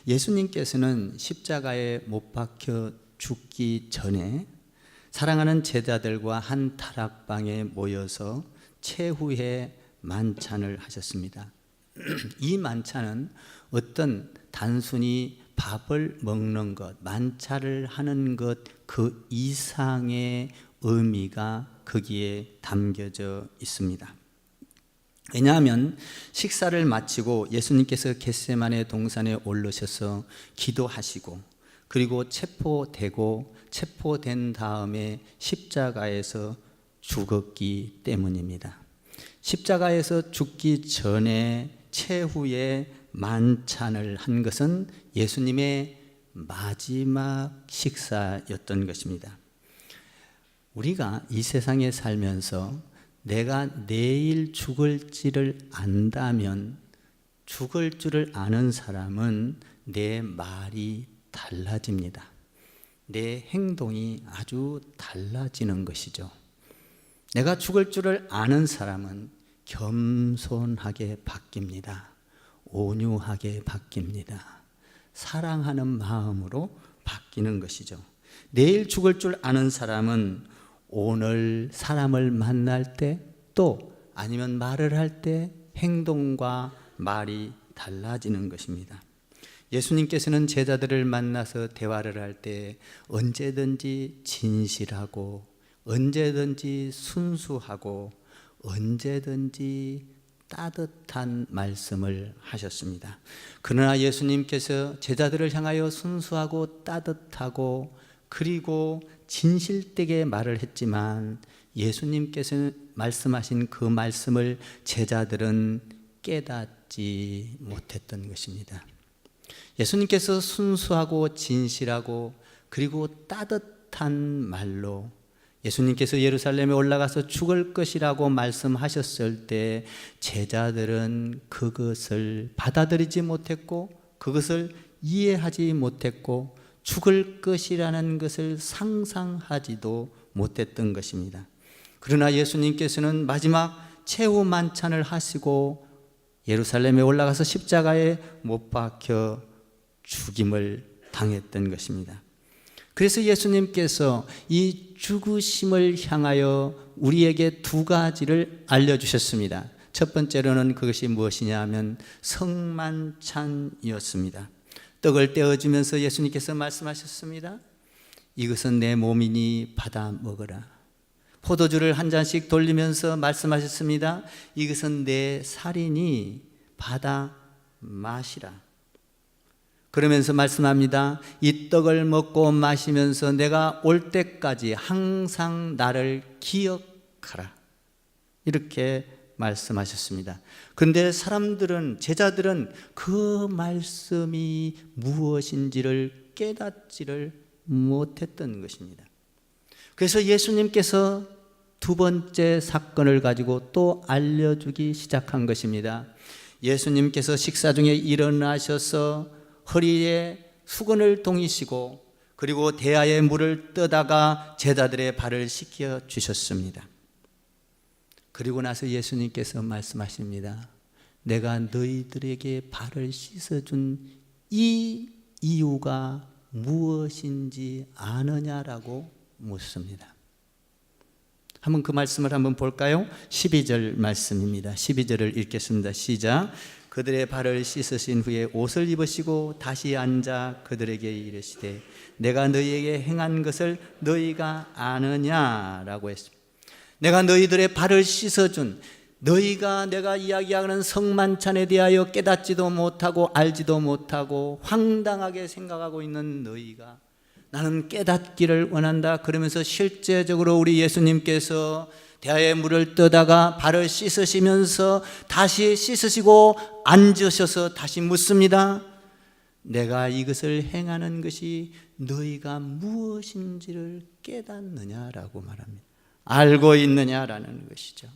예수님께서는 십자가에 못 박혀 죽기 전에 사랑하는 제자들과 한 다락방에 모여서 최후의 만찬을 하셨습니다. 이 만찬은 어떤 단순히 밥을 먹는 것, 만찬을 하는 것 그 이상의 의미가 거기에 담겨져 있습니다. 왜냐하면 식사를 마치고 예수님께서 겟세마네 동산에 올르셔서 기도하시고 그리고 체포된 다음에 십자가에서 죽었기 때문입니다. 십자가에서 죽기 전에 최후의 만찬을 한 것은 예수님의 마지막 식사였던 것입니다. 우리가 이 세상에 살면서 내가 내일 죽을지를 안다면 죽을 줄을 아는 사람은 내 말이 달라집니다. 내 행동이 아주 달라지는 것이죠. 내가 죽을 줄을 아는 사람은 겸손하게 바뀝니다. 온유하게 바뀝니다. 사랑하는 마음으로 바뀌는 것이죠. 내일 죽을 줄 아는 사람은 오늘 사람을 만날 때 또 아니면 말을 할 때 행동과 말이 달라지는 것입니다. 예수님께서는 제자들을 만나서 대화를 할 때 언제든지 진실하고 언제든지 순수하고 언제든지 따뜻한 말씀을 하셨습니다. 그러나 예수님께서 제자들을 향하여 순수하고 따뜻하고 그리고 진실되게 말을 했지만 예수님께서 말씀하신 그 말씀을 제자들은 깨닫지 못했던 것입니다. 예수님께서 순수하고 진실하고 그리고 따뜻한 말로 예수님께서 예루살렘에 올라가서 죽을 것이라고 말씀하셨을 때 제자들은 그것을 받아들이지 못했고 그것을 이해하지 못했고 죽을 것이라는 것을 상상하지도 못했던 것입니다. 그러나 예수님께서는 마지막 최후 만찬을 하시고 예루살렘에 올라가서 십자가에 못 박혀 죽임을 당했던 것입니다. 그래서 예수님께서 이 죽으심을 향하여 우리에게 두 가지를 알려주셨습니다. 첫 번째로는 그것이 무엇이냐 하면 성만찬이었습니다. 떡을 떼어주면서 예수님께서 말씀하셨습니다. 이것은 내 몸이니 받아 먹어라. 포도주를 한 잔씩 돌리면서 말씀하셨습니다. 이것은 내 살이니 받아 마시라. 그러면서 말씀합니다. 이 떡을 먹고 마시면서 내가 올 때까지 항상 나를 기억하라. 이렇게 말씀하셨습니다. 그런데 제자들은 그 말씀이 무엇인지를 깨닫지를 못했던 것입니다. 그래서 예수님께서 두 번째 사건을 가지고 또 알려주기 시작한 것입니다. 예수님께서 식사 중에 일어나셔서 허리에 수건을 동이시고 그리고 대야에 물을 떠다가 제자들의 발을 씻겨 주셨습니다. 그리고 나서 예수님께서 말씀하십니다. 내가 너희들에게 발을 씻어준 이 이유가 무엇인지 아느냐라고 묻습니다. 한번 그 말씀을 한번 볼까요? 12절 말씀입니다. 12절을 읽겠습니다. 시작. 그들의 발을 씻으신 후에 옷을 입으시고 다시 앉아 그들에게 이르시되 내가 너희에게 행한 것을 너희가 아느냐라고 했습니다. 내가 너희들의 발을 씻어준 너희가 내가 이야기하는 성만찬에 대하여 깨닫지도 못하고 알지도 못하고 황당하게 생각하고 있는 너희가 나는 깨닫기를 원한다. 그러면서 실제적으로 우리 예수님께서 대야에 물을 떠다가 발을 씻으시면서 다시 씻으시고 앉으셔서 다시 묻습니다. 내가 이것을 행하는 것이 너희가 무엇인지를 깨닫느냐라고 말합니다. 알고 있느냐라는 것이죠.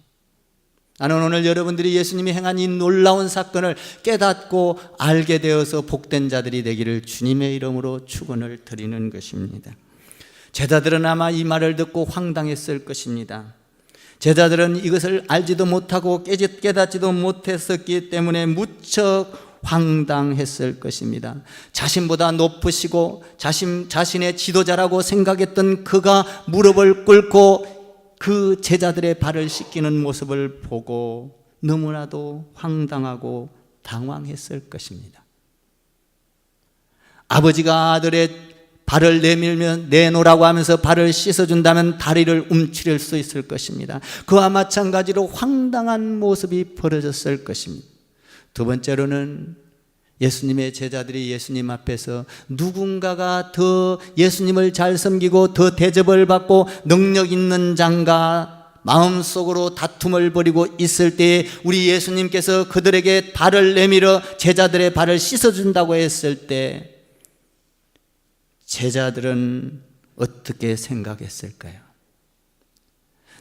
나는 오늘 여러분들이 예수님이 행한 이 놀라운 사건을 깨닫고 알게 되어서 복된 자들이 되기를 주님의 이름으로 축원을 드리는 것입니다. 제자들은 아마 이 말을 듣고 황당했을 것입니다. 제자들은 이것을 알지도 못하고 깨닫지도 못했었기 때문에 무척 황당했을 것입니다. 자신보다 높으시고 자신의 지도자라고 생각했던 그가 무릎을 꿇고 그 제자들의 발을 씻기는 모습을 보고 너무나도 황당하고 당황했을 것입니다. 아버지가 아들의 발을 내밀면 내놓으라고 하면서 발을 씻어준다면 다리를 움츠릴 수 있을 것입니다. 그와 마찬가지로 황당한 모습이 벌어졌을 것입니다. 두 번째로는 예수님의 제자들이 예수님 앞에서 누군가가 더 예수님을 잘 섬기고 더 대접을 받고 능력 있는 자가 마음속으로 다툼을 벌이고 있을 때에 우리 예수님께서 그들에게 발을 내밀어 제자들의 발을 씻어준다고 했을 때 제자들은 어떻게 생각했을까요?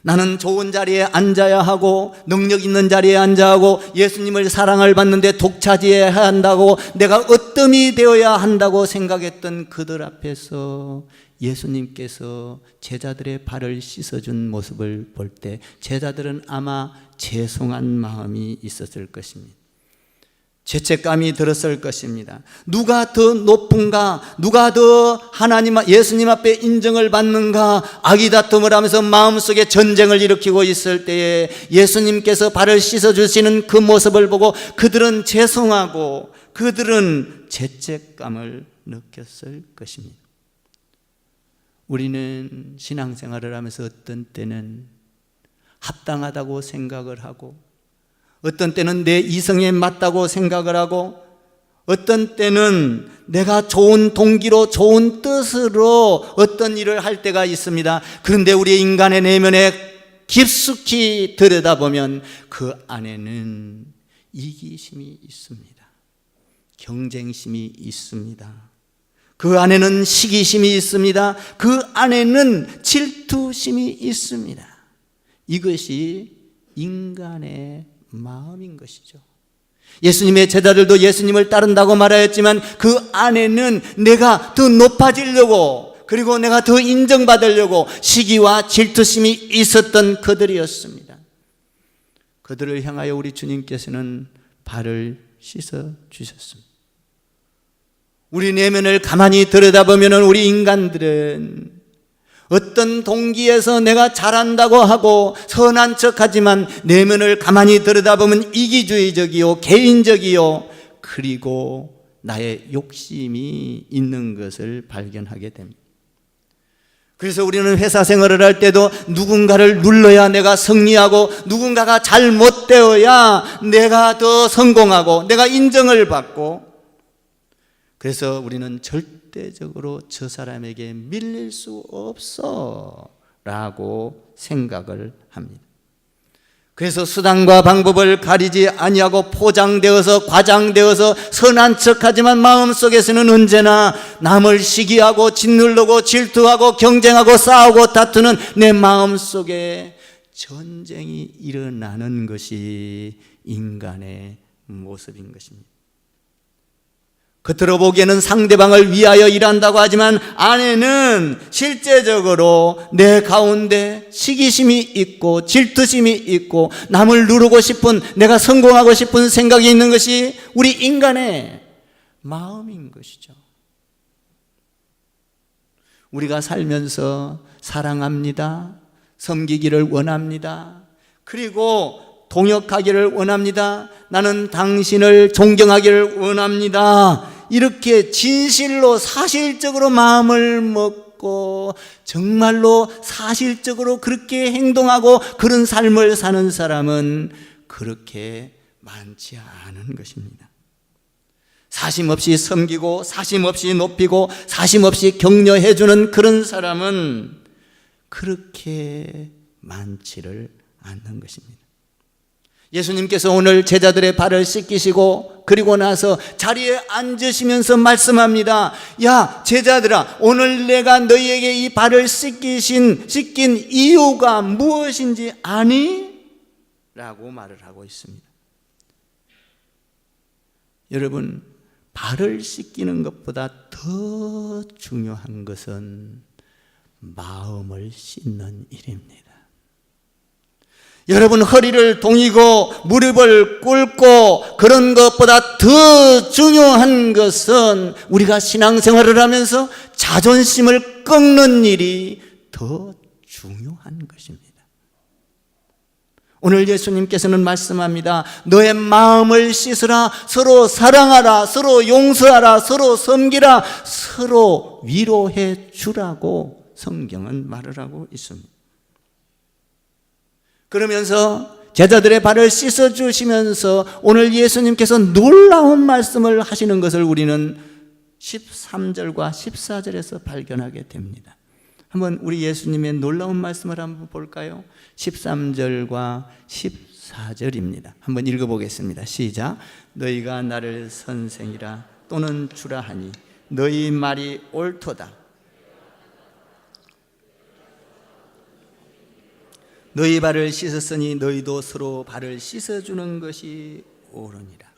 나는 좋은 자리에 앉아야 하고 능력 있는 자리에 앉아야 하고 예수님을 사랑을 받는데 독차지해야 한다고 내가 으뜸이 되어야 한다고 생각했던 그들 앞에서 예수님께서 제자들의 발을 씻어준 모습을 볼 때 제자들은 아마 죄송한 마음이 있었을 것입니다. 죄책감이 들었을 것입니다. 누가 더 높은가? 누가 더 하나님, 예수님 앞에 인정을 받는가? 아기다툼을 하면서 마음속에 전쟁을 일으키고 있을 때에 예수님께서 발을 씻어주시는 그 모습을 보고 그들은 죄송하고 그들은 죄책감을 느꼈을 것입니다. 우리는 신앙생활을 하면서 어떤 때는 합당하다고 생각을 하고 어떤 때는 내 이성에 맞다고 생각을 하고 어떤 때는 내가 좋은 동기로 좋은 뜻으로 어떤 일을 할 때가 있습니다. 그런데 우리 인간의 내면에 깊숙이 들여다보면 그 안에는 이기심이 있습니다. 경쟁심이 있습니다. 그 안에는 시기심이 있습니다. 그 안에는 질투심이 있습니다. 이것이 인간의 마음인 것이죠. 예수님의 제자들도 예수님을 따른다고 말하였지만 그 안에는 내가 더 높아지려고 그리고 내가 더 인정받으려고 시기와 질투심이 있었던 그들이었습니다. 그들을 향하여 우리 주님께서는 발을 씻어 주셨습니다. 우리 내면을 가만히 들여다보면 우리 인간들은 어떤 동기에서 내가 잘한다고 하고 선한 척하지만 내면을 가만히 들여다보면 이기주의적이요 개인적이요 그리고 나의 욕심이 있는 것을 발견하게 됩니다. 그래서 우리는 회사 생활을 할 때도 누군가를 눌러야 내가 승리하고 누군가가 잘못되어야 내가 더 성공하고 내가 인정을 받고 그래서 우리는 절대적으로 저 사람에게 밀릴 수 없어 라고 생각을 합니다. 그래서 수단과 방법을 가리지 아니하고 포장되어서 과장되어서 선한 척하지만 마음속에서는 언제나 남을 시기하고 짓누르고 질투하고 경쟁하고 싸우고 다투는 내 마음속에 전쟁이 일어나는 것이 인간의 모습인 것입니다. 겉으로 보기에는 상대방을 위하여 일한다고 하지만 안에는 실제적으로 내 가운데 시기심이 있고 질투심이 있고 남을 누르고 싶은 내가 성공하고 싶은 생각이 있는 것이 우리 인간의 마음인 것이죠. 우리가 살면서 사랑합니다. 섬기기를 원합니다. 그리고 동역하기를 원합니다. 나는 당신을 존경하기를 원합니다. 이렇게 진실로 사실적으로 마음을 먹고 정말로 사실적으로 그렇게 행동하고 그런 삶을 사는 사람은 그렇게 많지 않은 것입니다. 사심없이 섬기고 사심없이 높이고 사심없이 격려해주는 그런 사람은 그렇게 많지를 않는 것입니다. 예수님께서 오늘 제자들의 발을 씻기시고 그리고 나서 자리에 앉으시면서 말씀합니다. 야 제자들아, 오늘 내가 너희에게 이 발을 씻긴 이유가 무엇인지 아니? 라고 말을 하고 있습니다. 여러분, 발을 씻기는 것보다 더 중요한 것은 마음을 씻는 일입니다. 여러분, 허리를 동이고 무릎을 꿇고 그런 것보다 더 중요한 것은 우리가 신앙생활을 하면서 자존심을 꺾는 일이 더 중요한 것입니다. 오늘 예수님께서는 말씀합니다. 너의 마음을 씻으라, 서로 사랑하라, 서로 용서하라, 서로 섬기라, 서로 위로해 주라고 성경은 말을 하고 있습니다. 그러면서 제자들의 발을 씻어주시면서 오늘 예수님께서 놀라운 말씀을 하시는 것을 우리는 13절과 14절에서 발견하게 됩니다. 한번 우리 예수님의 놀라운 말씀을 한번 볼까요? 13절과 14절입니다. 한번 읽어보겠습니다. 시작. 너희가 나를 선생이라 또는 주라 하니 너희 말이 옳도다. 너희 발을 씻었으니 너희도 서로 발을 씻어주는 것이 옳으니라.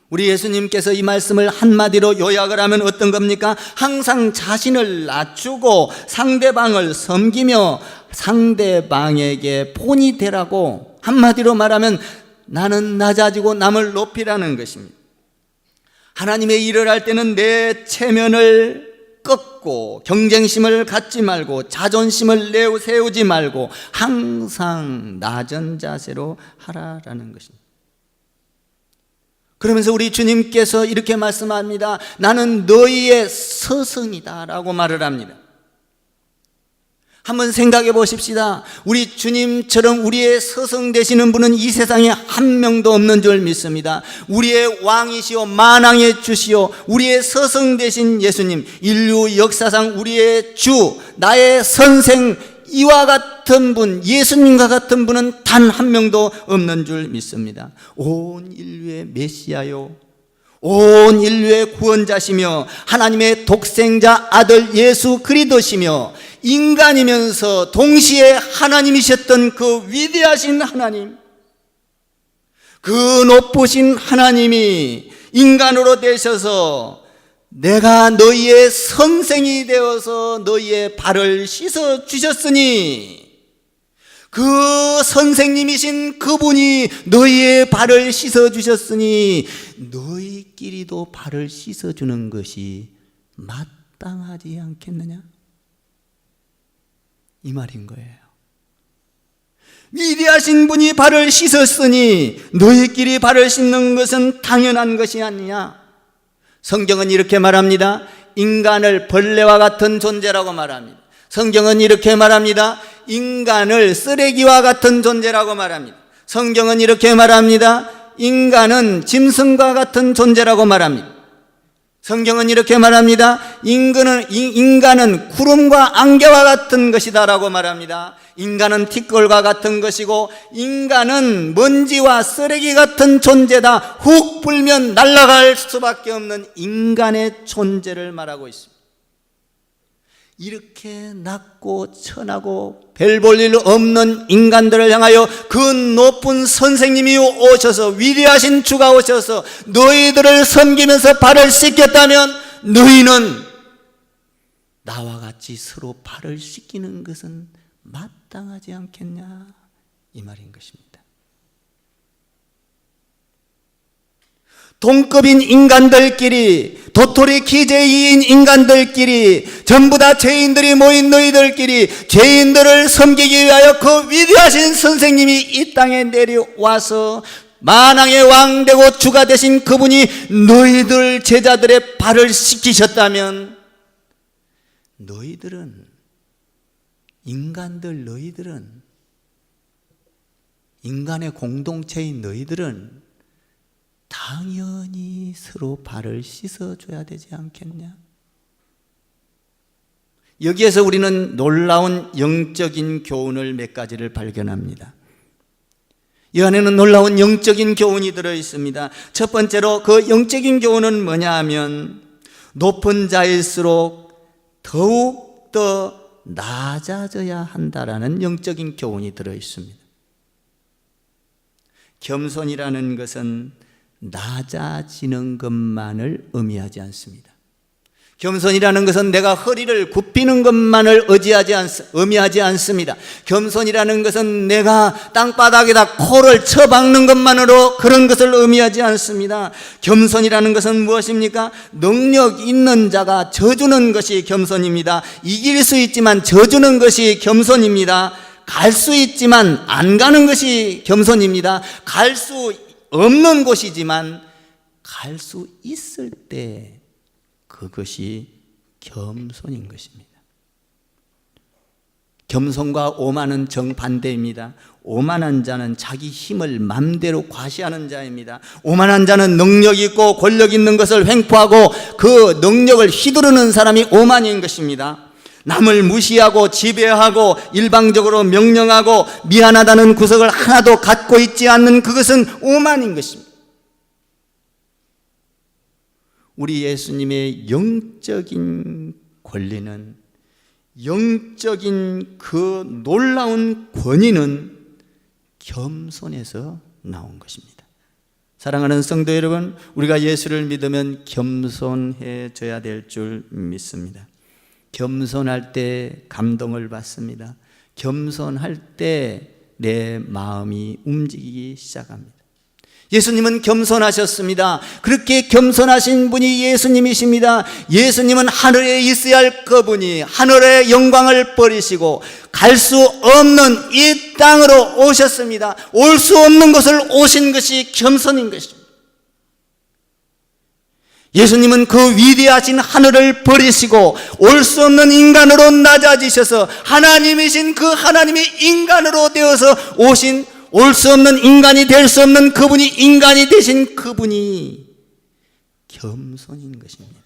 우리 예수님께서 이 말씀을 한마디로 요약을 하면 어떤 겁니까? 항상 자신을 낮추고 상대방을 섬기며 상대방에게 본이 되라고, 한마디로 말하면 나는 낮아지고 남을 높이라는 것입니다. 하나님의 일을 할 때는 내 체면을 꺾고 경쟁심을 갖지 말고 자존심을 세우지 말고 항상 낮은 자세로 하라라는 것입니다. 그러면서 우리 주님께서 이렇게 말씀합니다. 나는 너희의 스승이다 라고 말을 합니다. 한번 생각해 보십시다. 우리 주님처럼 우리의 스승 되시는 분은 이 세상에 한 명도 없는 줄 믿습니다. 우리의 왕이시오 만왕의 주시오 우리의 스승 되신 예수님, 인류 역사상 우리의 주, 나의 선생, 이와 같은 분, 예수님과 같은 분은 단 한 명도 없는 줄 믿습니다. 온 인류의 메시아요, 온 인류의 구원자시며 하나님의 독생자 아들 예수 그리스도시며 인간이면서 동시에 하나님이셨던 그 위대하신 하나님, 그 높으신 하나님이 인간으로 되셔서 내가 너희의 선생이 되어서 너희의 발을 씻어 주셨으니, 그 선생님이신 그분이 너희의 발을 씻어 주셨으니 너희끼리도 발을 씻어 주는 것이 마땅하지 않겠느냐? 이 말인 거예요. 위대하신 분이 발을 씻었으니 너희끼리 발을 씻는 것은 당연한 것이 아니냐? 성경은 이렇게 말합니다. 인간을 벌레와 같은 존재라고 말합니다. 성경은 이렇게 말합니다. 인간을 쓰레기와 같은 존재라고 말합니다. 성경은 이렇게 말합니다. 인간은 짐승과 같은 존재라고 말합니다. 성경은 이렇게 말합니다. 인간은 구름과 안개와 같은 것이다 라고 말합니다. 인간은 티끌과 같은 것이고 인간은 먼지와 쓰레기 같은 존재다. 훅 불면 날아갈 수밖에 없는 인간의 존재를 말하고 있습니다. 이렇게 낮고 천하고 별 볼 일 없는 인간들을 향하여 그 높은 선생님이 오셔서, 위대하신 주가 오셔서 너희들을 섬기면서 발을 씻겼다면 너희는 나와 같이 서로 발을 씻기는 것은 마땅하지 않겠냐, 이 말인 것입니다. 동급인 인간들끼리, 도토리 기재위인 인간들끼리, 전부 다 죄인들이 모인 너희들끼리 죄인들을 섬기기 위하여 그 위대하신 선생님이 이 땅에 내려와서 만왕의 왕 되고 주가 되신 그분이 너희들 제자들의 발을 씻기셨다면 너희들은, 너희들은, 인간의 공동체인 너희들은 당연히 서로 발을 씻어줘야 되지 않겠냐? 여기에서 우리는 놀라운 영적인 교훈을 몇 가지를 발견합니다. 이 안에는 놀라운 영적인 교훈이 들어있습니다. 첫 번째로 그 영적인 교훈은 뭐냐 하면, 높은 자일수록 더욱 더 낮아져야 한다라는 영적인 교훈이 들어있습니다. 겸손이라는 것은 낮아지는 것만을 의미하지 않습니다. 겸손이라는 것은 내가 허리를 굽히는 것만을 의미하지 않습니다. 겸손이라는 것은 내가 땅바닥에다 코를 쳐박는 것만으로 그런 것을 의미하지 않습니다. 겸손이라는 것은 무엇입니까? 능력 있는 자가 져주는 것이 겸손입니다. 이길 수 있지만 져주는 것이 겸손입니다. 갈 수 있지만 안 가는 것이 겸손입니다. 갈 수 없는 곳이지만 갈 수 있을 때 그것이 겸손인 것입니다. 겸손과 오만은 정반대입니다. 오만한 자는 자기 힘을 맘대로 과시하는 자입니다. 오만한 자는 능력 있고 권력 있는 것을 횡포하고 그 능력을 휘두르는 사람이 오만인 것입니다. 남을 무시하고 지배하고 일방적으로 명령하고 미안하다는 구석을 하나도 갖고 있지 않는 그것은 오만인 것입니다. 우리 예수님의 영적인 권리는, 영적인 그 놀라운 권위는 겸손에서 나온 것입니다. 사랑하는 성도 여러분, 우리가 예수를 믿으면 겸손해져야 될 줄 믿습니다. 겸손할 때 감동을 받습니다. 겸손할 때 내 마음이 움직이기 시작합니다. 예수님은 겸손하셨습니다. 그렇게 겸손하신 분이 예수님이십니다. 예수님은 하늘에 있어야 할 그분이 하늘의 영광을 버리시고 갈 수 없는 이 땅으로 오셨습니다. 올 수 없는 곳을 오신 것이 겸손인 것입니다. 예수님은 그 위대하신 하늘을 버리시고 올 수 없는 인간으로 낮아지셔서 하나님이신 그 하나님이 인간으로 되어서 오신, 올 수 없는 인간이 될 수 없는 그분이 인간이 되신 그분이 겸손인 것입니다.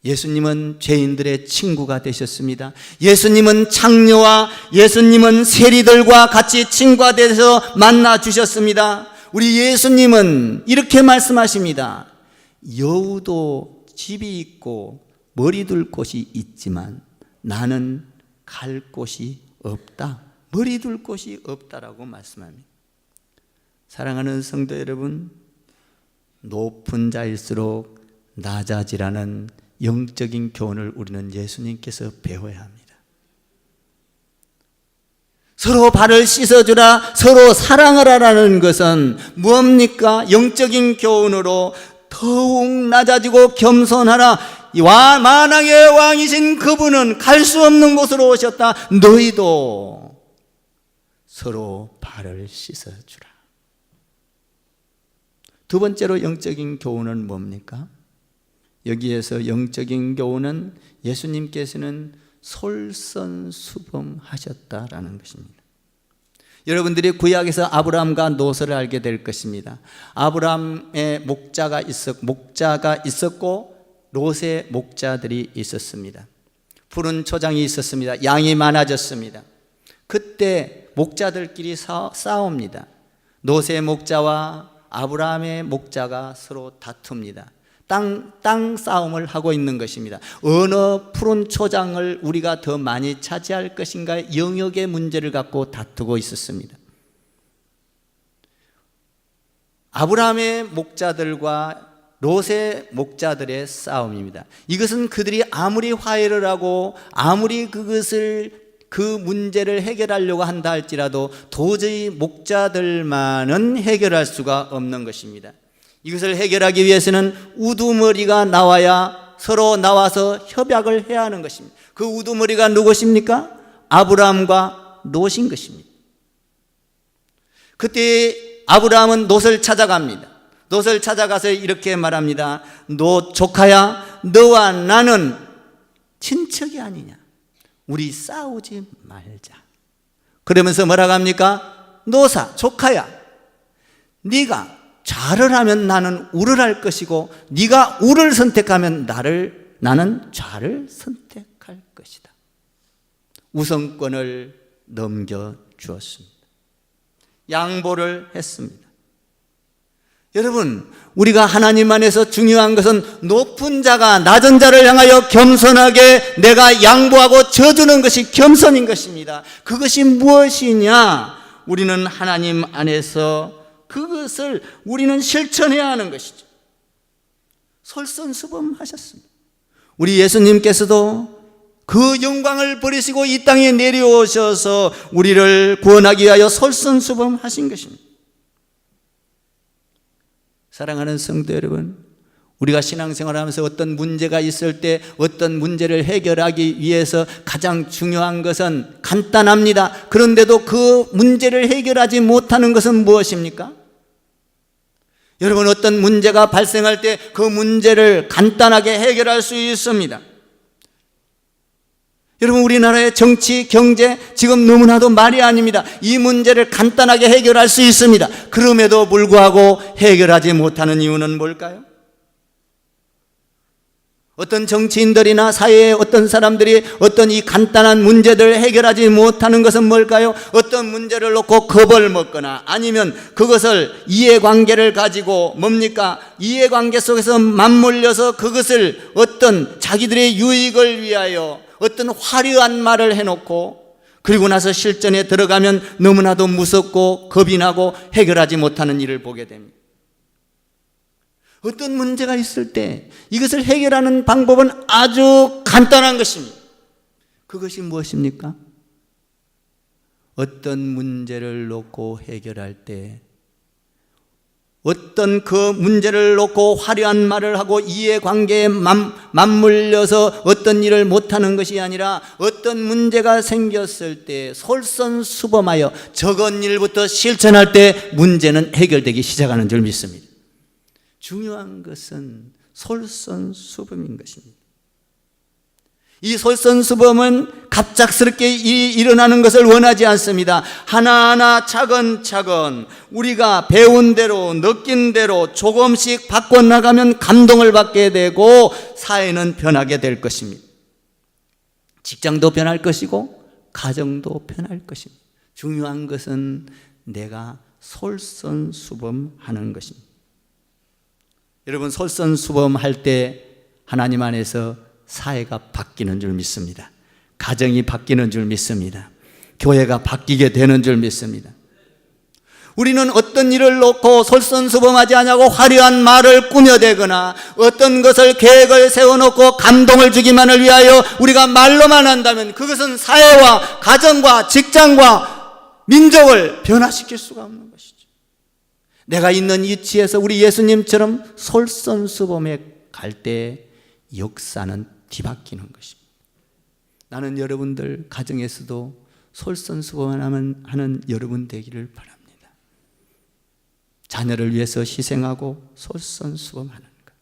예수님은 죄인들의 친구가 되셨습니다. 예수님은 창녀와 예수님은 세리들과 같이 친구가 되어서 만나 주셨습니다. 우리 예수님은 이렇게 말씀하십니다. 여우도 집이 있고 머리 둘 곳이 있지만 나는 갈 곳이 없다. 머리 둘 곳이 없다라고 말씀합니다. 사랑하는 성도 여러분, 높은 자일수록 낮아지라는 영적인 교훈을 우리는 예수님께서 배워야 합니다. 서로 발을 씻어주라, 서로 사랑을 하라는 것은 뭡니까? 영적인 교훈으로 더욱 낮아지고 겸손하라. 만왕의 왕이신 그분은 갈 수 없는 곳으로 오셨다. 너희도 서로 발을 씻어주라. 두 번째로 영적인 교훈은 뭡니까? 여기에서 영적인 교훈은 예수님께서는 솔선수범하셨다라는 것입니다. 여러분들이 구약에서 아브라함과 롯을 알게 될 것입니다. 아브라함의 목자가 있었고 롯의 목자들이 있었습니다. 푸른 초장이 있었습니다. 양이 많아졌습니다. 그때 목자들끼리 싸웁니다. 롯의 목자와 아브라함의 목자가 서로 다툽니다. 땅 싸움을 하고 있는 것입니다. 어느 푸른 초장을 우리가 더 많이 차지할 것인가 영역의 문제를 갖고 다투고 있었습니다. 아브라함의 목자들과 롯의 목자들의 싸움입니다. 이것은 그들이 아무리 화해를 하고 아무리 그 문제를 해결하려고 한다 할지라도 도저히 목자들만은 해결할 수가 없는 것입니다. 이것을 해결하기 위해서는 우두머리가 나와야 서로 나와서 협약을 해야 하는 것입니다. 그 우두머리가 누구십니까? 아브라함과 롯인 것입니다. 그때 아브라함은 롯을 찾아갑니다. 롯을 찾아가서 이렇게 말합니다. 롯 조카야, 너와 나는 친척이 아니냐. 우리 싸우지 말자. 그러면서 뭐라고 합니까? 롯아, 조카야, 네가 좌를 하면 나는 우를 할 것이고 네가 우를 선택하면 나는 좌를 선택할 것이다. 우선권을 넘겨주었습니다. 양보를 했습니다. 여러분, 우리가 하나님 안에서 중요한 것은 높은 자가 낮은 자를 향하여 겸손하게 내가 양보하고 져주는 것이 겸손인 것입니다. 그것이 무엇이냐? 우리는 하나님 안에서 그것을 우리는 실천해야 하는 것이죠. 솔선수범하셨습니다. 우리 예수님께서도 그 영광을 버리시고 이 땅에 내려오셔서 우리를 구원하기 위하여 솔선수범하신 것입니다. 사랑하는 성도 여러분, 우리가 신앙생활을 하면서 어떤 문제가 있을 때 어떤 문제를 해결하기 위해서 가장 중요한 것은 간단합니다. 그런데도 그 문제를 해결하지 못하는 것은 무엇입니까? 여러분, 어떤 문제가 발생할 때 그 문제를 간단하게 해결할 수 있습니다. 여러분, 우리나라의 정치, 경제 지금 너무나도 말이 아닙니다. 이 문제를 간단하게 해결할 수 있습니다. 그럼에도 불구하고 해결하지 못하는 이유는 뭘까요? 어떤 정치인들이나 사회의 어떤 사람들이 어떤 이 간단한 문제들을 해결하지 못하는 것은 뭘까요? 어떤 문제를 놓고 겁을 먹거나 아니면 그것을 이해관계를 가지고 뭡니까? 이해관계 속에서 맞물려서 그것을 어떤 자기들의 유익을 위하여 어떤 화려한 말을 해놓고 그리고 나서 실전에 들어가면 너무나도 무섭고 겁이 나고 해결하지 못하는 일을 보게 됩니다. 어떤 문제가 있을 때 이것을 해결하는 방법은 아주 간단한 것입니다. 그것이 무엇입니까? 어떤 문제를 놓고 해결할 때 어떤 그 문제를 놓고 화려한 말을 하고 이해관계에 맞물려서 어떤 일을 못하는 것이 아니라 어떤 문제가 생겼을 때 솔선수범하여 적은 일부터 실천할 때 문제는 해결되기 시작하는 줄 믿습니다. 중요한 것은 솔선수범인 것입니다. 이 솔선수범은 갑작스럽게 일어나는 것을 원하지 않습니다. 하나하나 차근차근 우리가 배운 대로 느낀 대로 조금씩 바꿔나가면 감동을 받게 되고 사회는 변하게 될 것입니다. 직장도 변할 것이고 가정도 변할 것입니다. 중요한 것은 내가 솔선수범하는 것입니다. 여러분, 솔선수범할 때 하나님 안에서 사회가 바뀌는 줄 믿습니다. 가정이 바뀌는 줄 믿습니다. 교회가 바뀌게 되는 줄 믿습니다. 우리는 어떤 일을 놓고 솔선수범하지 않냐고 화려한 말을 꾸며대거나 어떤 것을 계획을 세워놓고 감동을 주기만을 위하여 우리가 말로만 한다면 그것은 사회와 가정과 직장과 민족을 변화시킬 수가 없는 것이죠. 내가 있는 위치에서 우리 예수님처럼 솔선수범에 갈 때 역사는 뒤바뀌는 것입니다. 나는 여러분들 가정에서도 솔선수범하는 여러분 되기를 바랍니다. 자녀를 위해서 희생하고 솔선수범하는 것.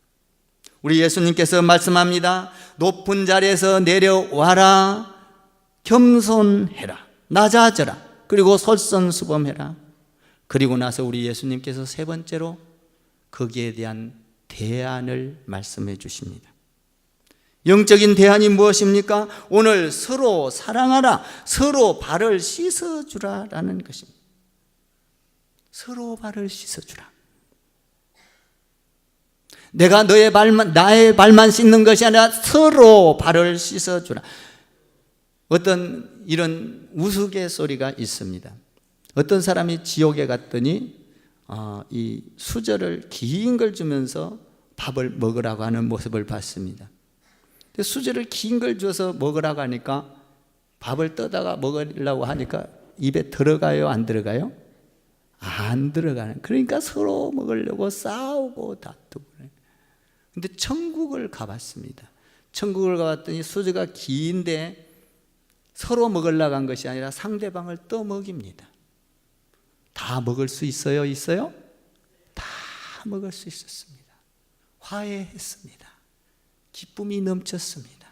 우리 예수님께서 말씀합니다. 높은 자리에서 내려와라, 겸손해라, 낮아져라, 그리고 솔선수범해라. 그리고 나서 우리 예수님께서 세 번째로 거기에 대한 대안을 말씀해 주십니다. 영적인 대안이 무엇입니까? 오늘 서로 사랑하라, 서로 발을 씻어주라라는 것입니다. 서로 발을 씻어주라. 내가 나의 발만 씻는 것이 아니라 서로 발을 씻어주라. 어떤 이런 우스갯소리가 있습니다. 어떤 사람이 지옥에 갔더니 이 수저를 긴 걸 주면서 밥을 먹으라고 하는 모습을 봤습니다. 수저를 긴 걸 줘서 먹으라고 하니까 밥을 떠다가 먹으려고 하니까 입에 들어가요, 안 들어가요? 안 들어가는. 그러니까 서로 먹으려고 싸우고 다투고. 근데 천국을 가봤습니다. 천국을 가봤더니 수저가 긴데 서로 먹으려고 한 것이 아니라 상대방을 또 먹입니다. 다 먹을 수 있어요? 있어요? 다 먹을 수 있었습니다. 화해했습니다. 기쁨이 넘쳤습니다.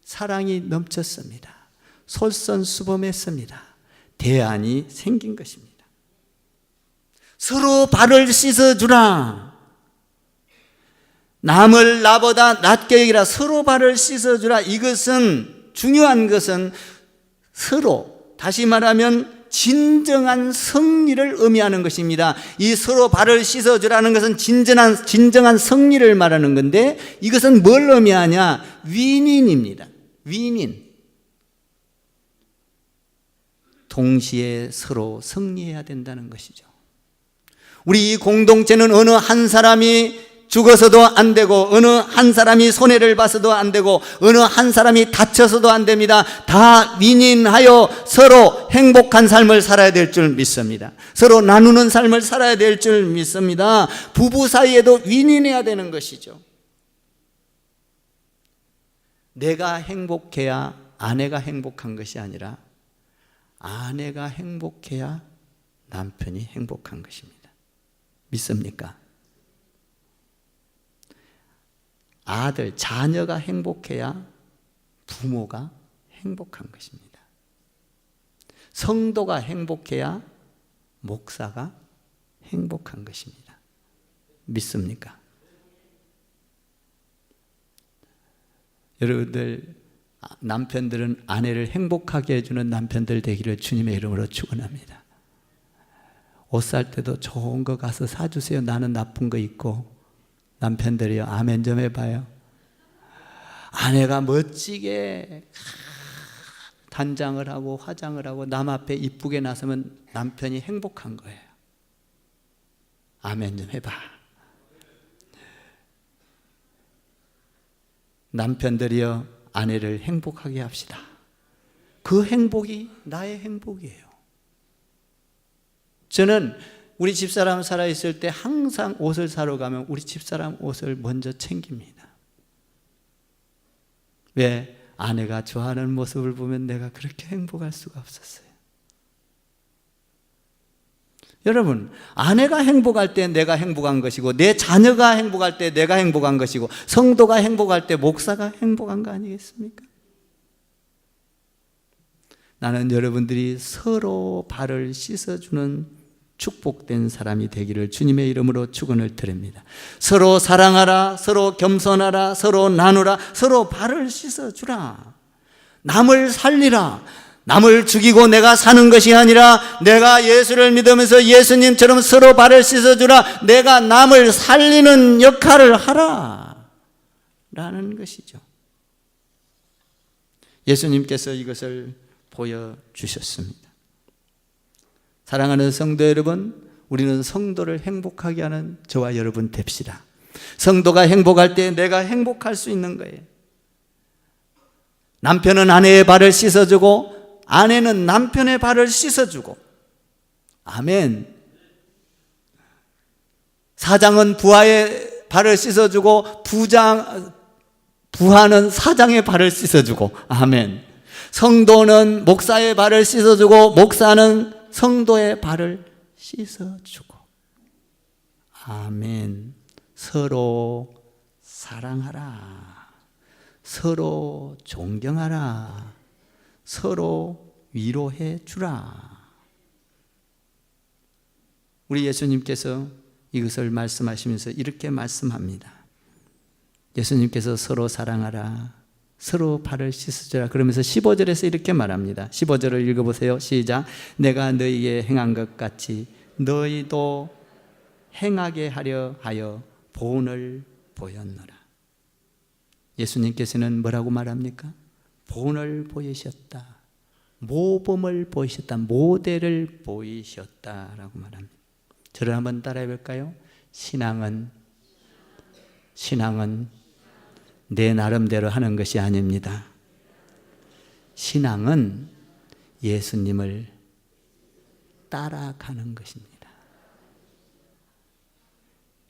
사랑이 넘쳤습니다. 솔선수범했습니다. 대안이 생긴 것입니다. 서로 발을 씻어주라. 남을 나보다 낫게 여기라. 서로 발을 씻어주라. 이것은 중요한 것은 서로, 다시 말하면 진정한 승리를 의미하는 것입니다. 이 서로 발을 씻어주라는 것은 진정한 승리를 말하는 건데 이것은 뭘 의미하냐? 윈윈입니다. 윈윈. 동시에 서로 승리해야 된다는 것이죠. 우리 이 공동체는 어느 한 사람이 죽어서도 안 되고 어느 한 사람이 손해를 봐서도 안 되고 어느 한 사람이 다쳐서도 안 됩니다. 다 윈윈하여 서로 행복한 삶을 살아야 될 줄 믿습니다. 서로 나누는 삶을 살아야 될 줄 믿습니다. 부부 사이에도 윈윈해야 되는 것이죠. 내가 행복해야 아내가 행복한 것이 아니라 아내가 행복해야 남편이 행복한 것입니다. 믿습니까? 아들, 자녀가 행복해야 부모가 행복한 것입니다. 성도가 행복해야 목사가 행복한 것입니다. 믿습니까? 여러분들, 남편들은 아내를 행복하게 해주는 남편들 되기를 주님의 이름으로 축원합니다. 옷 살 때도 좋은 거 가서 사주세요. 나는 나쁜 거 입고. 남편들이요, 아멘 좀 해봐요. 아내가 멋지게 단장을 하고 화장을 하고 남 앞에 이쁘게 나서면 남편이 행복한 거예요. 아멘 좀 해봐. 남편들이요, 아내를 행복하게 합시다. 그 행복이 나의 행복이에요. 저는 우리 집사람 살아있을 때 항상 옷을 사러 가면 우리 집사람 옷을 먼저 챙깁니다. 왜? 아내가 좋아하는 모습을 보면 내가 그렇게 행복할 수가 없었어요. 여러분, 아내가 행복할 때 내가 행복한 것이고 내 자녀가 행복할 때 내가 행복한 것이고 성도가 행복할 때 목사가 행복한 거 아니겠습니까? 나는 여러분들이 서로 발을 씻어주는 축복된 사람이 되기를 주님의 이름으로 축원을 드립니다. 서로 사랑하라, 서로 겸손하라, 서로 나누라, 서로 발을 씻어주라. 남을 살리라. 남을 죽이고 내가 사는 것이 아니라 내가 예수를 믿으면서 예수님처럼 서로 발을 씻어주라. 내가 남을 살리는 역할을 하라 라는 것이죠. 예수님께서 이것을 보여주셨습니다. 사랑하는 성도 여러분, 우리는 성도를 행복하게 하는 저와 여러분 됩시다. 성도가 행복할 때 내가 행복할 수 있는 거예요. 남편은 아내의 발을 씻어주고 아내는 남편의 발을 씻어주고, 아멘. 사장은 부하의 발을 씻어주고 부하는 사장의 발을 씻어주고, 아멘. 성도는 목사의 발을 씻어주고 목사는 성도의 발을 씻어주고, 아멘. 서로 사랑하라, 서로 존경하라, 서로 위로해 주라. 우리 예수님께서 이것을 말씀하시면서 이렇게 말씀합니다. 예수님께서 서로 사랑하라, 서로 발을 씻어주라 그러면서 15절에서 이렇게 말합니다. 15절을 읽어보세요. 시작. 내가 너희에게 행한 것 같이 너희도 행하게 하려 하여 본을 보였노라. 예수님께서는 뭐라고 말합니까? 본을 보이셨다, 모범을 보이셨다, 모델을 보이셨다라고 말합니다. 저를 한번 따라해 볼까요? 신앙은 내 나름대로 하는 것이 아닙니다. 신앙은 예수님을 따라가는 것입니다.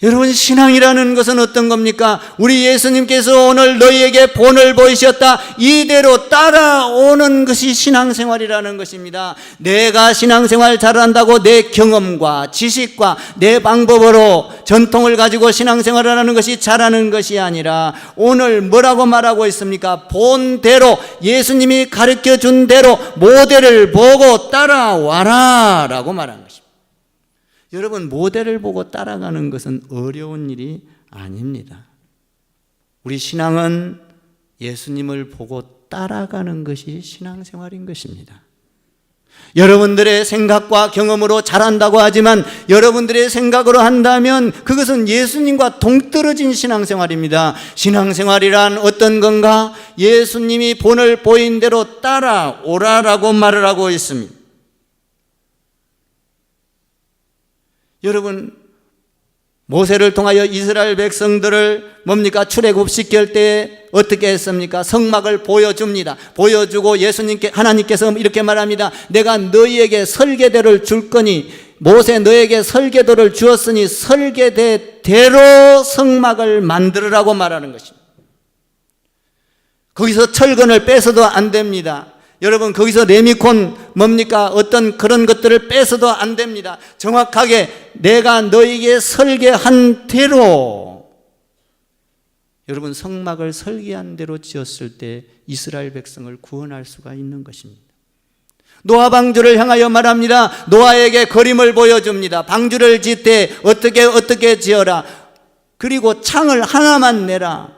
여러분, 신앙이라는 것은 어떤 겁니까? 우리 예수님께서 오늘 너희에게 본을 보이셨다, 이대로 따라오는 것이 신앙생활이라는 것입니다. 내가 신앙생활 잘한다고 내 경험과 지식과 내 방법으로 전통을 가지고 신앙생활을 하는 것이 잘하는 것이 아니라 오늘 뭐라고 말하고 있습니까? 본대로, 예수님이 가르쳐준 대로 모델을 보고 따라와라 라고 말하는 것입니다. 여러분, 모델을 보고 따라가는 것은 어려운 일이 아닙니다. 우리 신앙은 예수님을 보고 따라가는 것이 신앙생활인 것입니다. 여러분들의 생각과 경험으로 잘한다고 하지만 여러분들의 생각으로 한다면 그것은 예수님과 동떨어진 신앙생활입니다. 신앙생활이란 어떤 건가? 예수님이 본을 보인 대로 따라오라라고 말을 하고 있습니다. 여러분, 모세를 통하여 이스라엘 백성들을 뭡니까? 출애굽시킬 때 어떻게 했습니까? 성막을 보여줍니다. 보여주고 하나님께서 이렇게 말합니다. 내가 너희에게 설계대를 줄 거니, 모세 너에게 설계도를 주었으니 설계대대로 성막을 만들으라고 말하는 것입니다. 거기서 철근을 뺏어도 안 됩니다. 여러분, 거기서 레미콘 뭡니까? 어떤 그런 것들을 뺏어도 안 됩니다. 정확하게 내가 너에게 설계한 대로, 여러분, 성막을 설계한 대로 지었을 때 이스라엘 백성을 구원할 수가 있는 것입니다. 노아 방주를 향하여 말합니다. 노아에게 그림을 보여줍니다. 방주를 지을 때 어떻게 지어라. 그리고 창을 하나만 내라.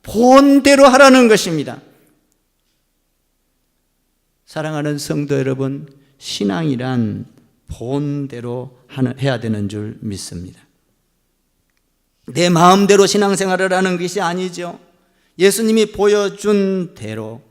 본대로 하라는 것입니다. 사랑하는 성도 여러분, 신앙이란 본대로 해야 되는 줄 믿습니다. 내 마음대로 신앙생활을 하는 것이 아니죠. 예수님이 보여준 대로,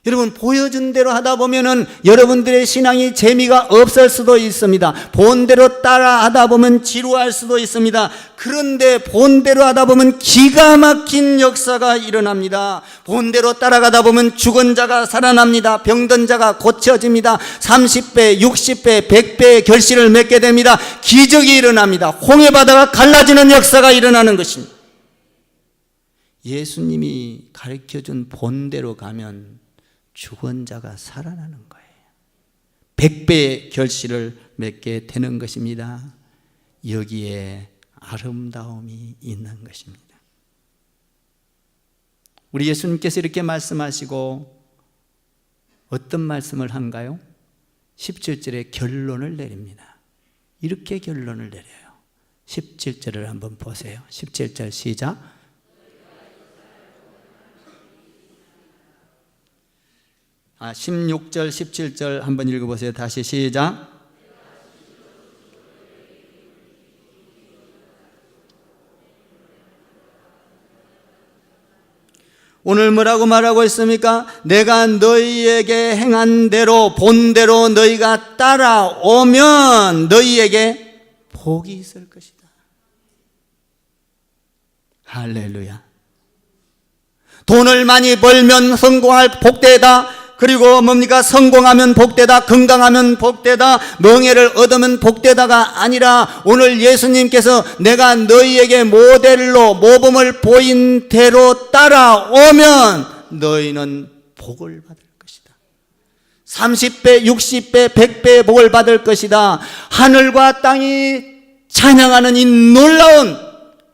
여러분, 보여준 대로 하다 보면은 여러분들의 신앙이 재미가 없을 수도 있습니다. 본대로 따라 하다 보면 지루할 수도 있습니다. 그런데 본대로 하다 보면 기가 막힌 역사가 일어납니다. 본대로 따라가다 보면 죽은 자가 살아납니다. 병든 자가 고쳐집니다. 30배, 60배, 100배의 결실을 맺게 됩니다. 기적이 일어납니다. 홍해 바다가 갈라지는 역사가 일어나는 것입니다. 예수님이 가르쳐준 본대로 가면 죽은 자가 살아나는 거예요. 100배의 결실을 맺게 되는 것입니다. 여기에 아름다움이 있는 것입니다. 우리 예수님께서 이렇게 말씀하시고 어떤 말씀을 한가요? 17절에 결론을 내립니다. 이렇게 결론을 내려요. 17절을 한번 보세요. 17절 시작. 16절, 17절 한번 읽어보세요. 다시 시작. 오늘 뭐라고 말하고 있습니까? 내가 너희에게 행한 대로, 본대로 너희가 따라오면 너희에게 복이 있을 것이다. 할렐루야. 돈을 많이 벌면 성공할 복되다. 그리고 뭡니까? 성공하면 복되다, 건강하면 복되다, 명예를 얻으면 복되다가 아니라 오늘 예수님께서 내가 너희에게 모델로 모범을 보인 대로 따라오면 너희는 복을 받을 것이다. 30배, 60배, 100배의 복을 받을 것이다. 하늘과 땅이 찬양하는 이 놀라운,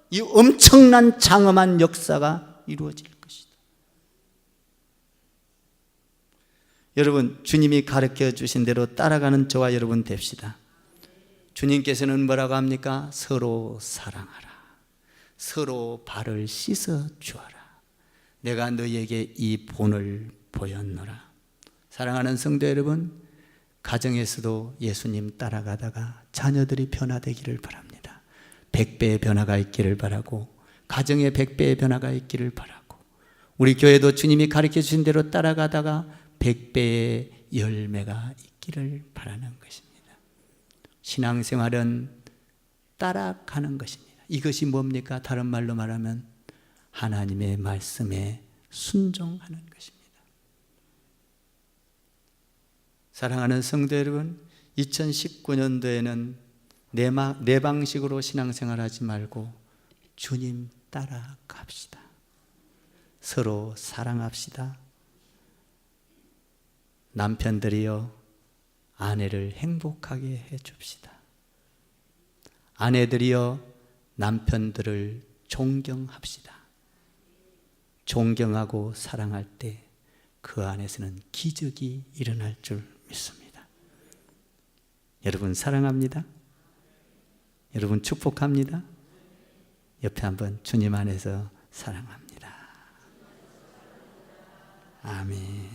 이 엄청난 장엄한 역사가 이루어질 것이다. 여러분, 주님이 가르쳐 주신 대로 따라가는 저와 여러분 됩시다. 주님께서는 뭐라고 합니까? 서로 사랑하라. 서로 발을 씻어 주어라. 내가 너희에게 이 본을 보였노라. 사랑하는 성도 여러분, 가정에서도 예수님 따라가다가 자녀들이 변화되기를 바랍니다. 100배의 변화가 있기를 바라고, 가정에 100배의 변화가 있기를 바라고, 우리 교회도 주님이 가르쳐 주신 대로 따라가다가 100배의 열매가 있기를 바라는 것입니다. 신앙생활은 따라가는 것입니다. 이것이 뭡니까? 다른 말로 말하면 하나님의 말씀에 순종하는 것입니다. 사랑하는 성도 여러분, 2019년도에는 내 방식으로 신앙생활하지 말고 주님 따라갑시다. 서로 사랑합시다. 남편들이여, 아내를 행복하게 해줍시다. 아내들이여, 남편들을 존경합시다. 존경하고 사랑할 때 그 안에서는 기적이 일어날 줄 믿습니다. 여러분 사랑합니다. 여러분 축복합니다. 옆에 한번 주님 안에서 사랑합니다. 아멘.